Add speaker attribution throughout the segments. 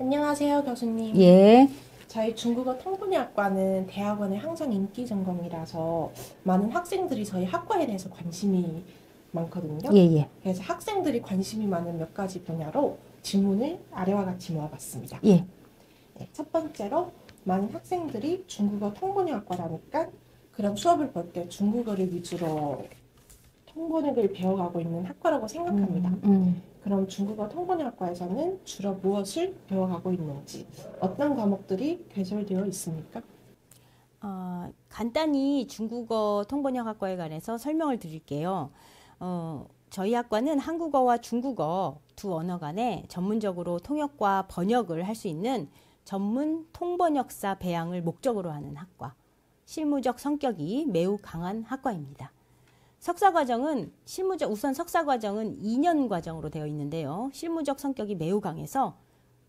Speaker 1: 안녕하세요, 교수님.
Speaker 2: 예,
Speaker 1: 저희 중국어 통번역과는 대학원의 항상 인기 전공이라서 많은 학생들이 저희 학과에 대해서 관심이 많거든요.
Speaker 2: 예, 예,
Speaker 1: 그래서 학생들이 관심이 많은 몇 가지 분야로 질문을 아래와 같이 모아봤습니다.
Speaker 2: 예.
Speaker 1: 네, 첫 번째로 많은 학생들이 중국어 통번역과라니까 그럼 수업을 볼 때 중국어를 위주로 통번역을 배워가고 있는 학과라고 생각합니다. 그럼 중국어 통번역과에서는 주로 무엇을 배워가고 있는지, 어떤 과목들이 개설되어 있습니까?
Speaker 2: 간단히 중국어 통번역학과에 관해서 설명을 드릴게요. 저희 학과는 한국어와 중국어 두 언어 간에 전문적으로 통역과 번역을 할 수 있는 전문 통번역사 배양을 목적으로 하는 학과. 실무적 성격이 매우 강한 학과입니다. 우선 석사 과정은 2년 과정으로 되어 있는데요. 실무적 성격이 매우 강해서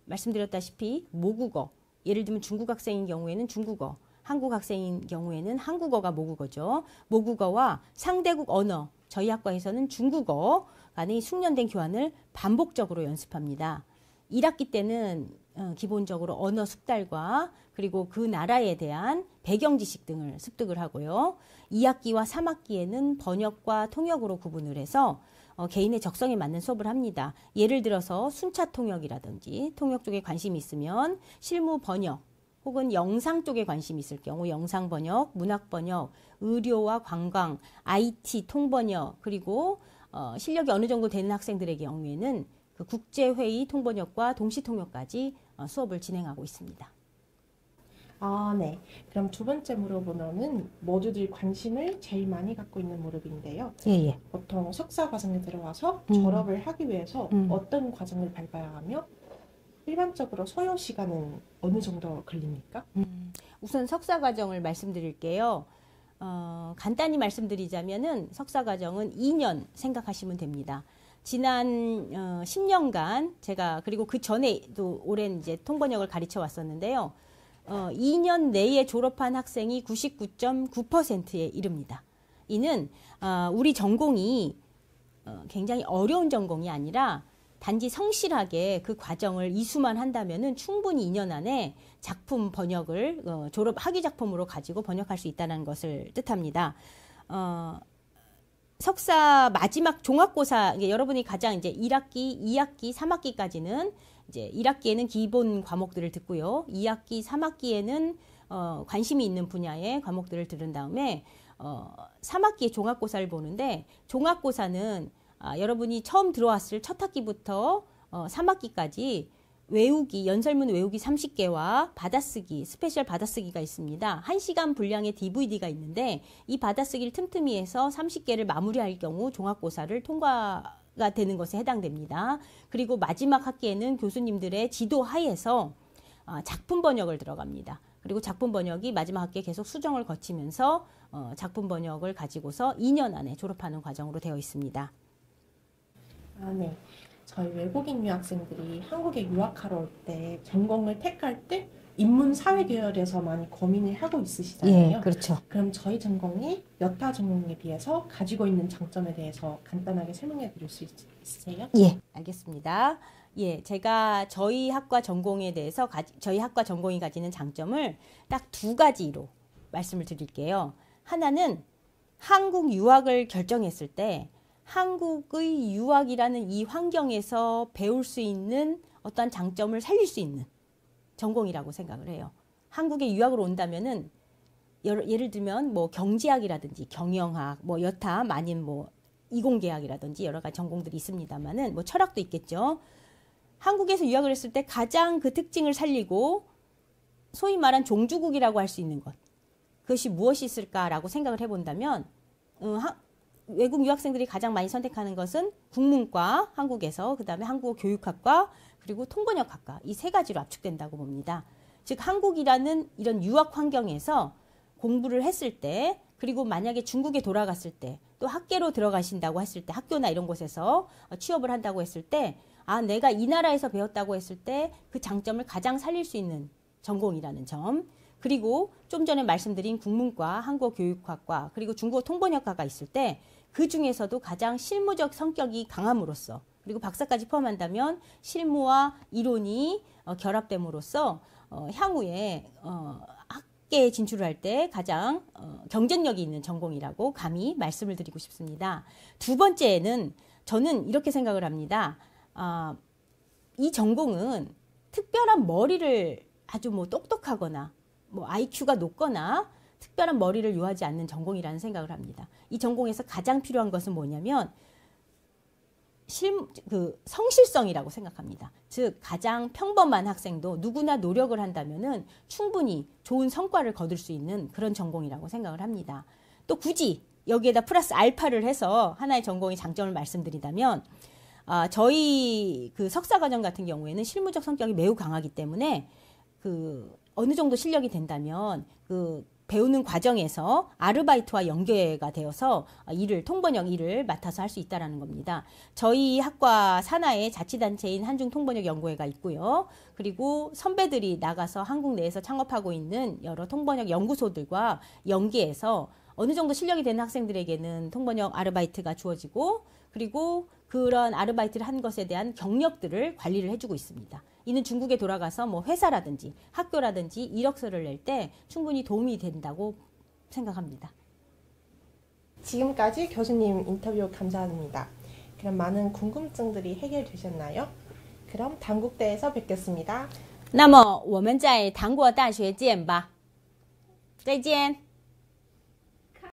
Speaker 2: 말씀드렸다시피 모국어, 예를 들면 중국 학생인 경우에는 중국어, 한국 학생인 경우에는 한국어가 모국어죠. 모국어와 상대국 언어, 저희 학과에서는 중국어 간의 숙련된 교환을 반복적으로 연습합니다. 1학기 때는 기본적으로 언어 숙달과 그리고 그 나라에 대한 배경 지식 등을 습득을 하고요. 2학기와 3학기에는 번역과 통역으로 구분을 해서 개인의 적성에 맞는 수업을 합니다. 예를 들어서 순차 통역이라든지 통역 쪽에 관심이 있으면 실무 번역 혹은 영상 쪽에 관심이 있을 경우 영상 번역, 문학 번역, 의료와 관광, IT 통번역 그리고 실력이 어느 정도 되는 학생들의 경우에는 그 국제회의 통번역과 동시통역까지 수업을 진행하고 있습니다.
Speaker 1: 아, 네. 그럼 두 번째 물어보는 모두들 관심을 제일 많이 갖고 있는 무렵인데요.
Speaker 2: 예, 예.
Speaker 1: 보통 석사 과정에 들어가서
Speaker 2: 음,
Speaker 1: 졸업을 하기 위해서
Speaker 2: 음.
Speaker 1: 어떤 과정을 밟아야 하며 일반적으로 소요 시간은 어느 정도 걸립니까?
Speaker 2: 우선 석사 과정을 말씀드릴게요. 간단히 말씀드리자면은 석사 과정은 2년 생각하시면 됩니다. 지난 10년간 제가 그리고 그 전에도 오랜 이제 통번역을 가르쳐 왔었는데요. 2년 내에 졸업한 학생이 99.9%에 이릅니다. 이는 우리 전공이 굉장히 어려운 전공이 아니라 단지 성실하게 그 과정을 이수만 한다면은 충분히 2년 안에 작품 번역을 졸업 학위 작품으로 가지고 번역할 수 있다는 것을 뜻합니다. 석사 마지막 종합고사 여러분이 가장 이제 1학기, 2학기, 3학기까지는 이제 1학기에는 기본 과목들을 듣고요. 2학기, 3학기에는 관심이 있는 분야의 과목들을 들은 다음에 3학기에 종합고사를 보는데 종합고사는 여러분이 처음 들어왔을 첫 학기부터 3학기까지 외우기, 연설문 외우기 30개와 받아쓰기, 스페셜 받아쓰기가 있습니다. 1시간 분량의 DVD가 있는데 이 받아쓰기를 틈틈이 해서 30개를 마무리할 경우 종합고사를 통과가 되는 것에 해당됩니다. 그리고 마지막 학기에는 교수님들의 지도 하에서 작품 번역을 들어갑니다. 그리고 작품 번역이 마지막 학기에 계속 수정을 거치면서 작품 번역을 가지고서 2년 안에 졸업하는 과정으로 되어 있습니다.
Speaker 1: 아, 네. 저희 외국인 유학생들이 한국에 유학하러 올 때 전공을 택할 때 인문 사회 계열에서 많이 고민을 하고 있으시잖아요.
Speaker 2: 예, 그렇죠.
Speaker 1: 그럼 저희 전공이 여타 전공에 비해서 가지고 있는 장점에 대해서 간단하게 설명해 드릴 수 있으세요?
Speaker 2: 예, 알겠습니다. 예, 제가 저희 학과 전공에 대해서 저희 학과 전공이 가지는 장점을 딱 두 가지로 말씀을 드릴게요. 하나는 한국 유학을 결정했을 때 한국의 유학이라는 이 환경에서 배울 수 있는 어떠한 장점을 살릴 수 있는 전공이라고 생각을 해요. 한국에 유학을 온다면은 예를 들면 뭐 경제학이라든지 경영학, 뭐 여타 아닌 뭐 이공계학이라든지 여러 가지 전공들이 있습니다만은 뭐 철학도 있겠죠. 한국에서 유학을 했을 때 가장 그 특징을 살리고 소위 말한 종주국이라고 할 수 있는 것. 그것이 무엇이 있을까라고 생각을 해본다면 외국 유학생들이 가장 많이 선택하는 것은 국문과 한국에서 그다음에 한국어 교육학과 그리고 통번역학과 이 세 가지로 압축된다고 봅니다. 즉 한국이라는 이런 유학 환경에서 공부를 했을 때 그리고 만약에 중국에 돌아갔을 때 또 학계로 들어가신다고 했을 때 학교나 이런 곳에서 취업을 한다고 했을 때 내가 이 나라에서 배웠다고 했을 때 그 장점을 가장 살릴 수 있는 전공이라는 점 그리고 좀 전에 말씀드린 국문과 한국어 교육학과 그리고 중국어 통번역학과 있을 때 그 중에서도 가장 실무적 성격이 강함으로써 그리고 박사까지 포함한다면 실무와 이론이 결합됨으로써 향후에 학계에 진출할 때 가장 경쟁력이 있는 전공이라고 감히 말씀을 드리고 싶습니다. 두 번째는 저는 이렇게 생각을 합니다. 이 전공은 특별한 머리를 아주 뭐 똑똑하거나 뭐 IQ가 높거나 특별한 머리를 요하지 않는 전공이라는 생각을 합니다. 이 전공에서 가장 필요한 것은 뭐냐면 성실성이라고 생각합니다. 즉 가장 평범한 학생도 누구나 노력을 한다면은 충분히 좋은 성과를 거둘 수 있는 그런 전공이라고 생각을 합니다. 또 굳이 여기에다 플러스 알파를 해서 하나의 전공의 장점을 말씀드리자면 저희 그 석사과정 같은 경우에는 실무적 성격이 매우 강하기 때문에 어느 정도 실력이 된다면 배우는 과정에서 아르바이트와 연계가 되어서 통번역 일을 맡아서 할 수 있다는 겁니다. 저희 학과 산하에 자치단체인 한중통번역연구회가 있고요. 그리고 선배들이 나가서 한국 내에서 창업하고 있는 여러 통번역 연구소들과 연계해서 어느 정도 실력이 되는 학생들에게는 통번역 아르바이트가 주어지고 그리고 그런 아르바이트를 한 것에 대한 경력들을 관리를 해주고 있습니다. 이는 중국에 돌아가서 뭐 회사라든지 학교라든지 이력서를 낼 때 충분히 도움이 된다고 생각합니다.
Speaker 1: 지금까지 교수님 인터뷰 감사합니다. 그럼 많은 궁금증들이 해결되셨나요? 그럼 단국대에서 뵙겠습니다.
Speaker 2: 那么我们在唐国大学见吧，再见。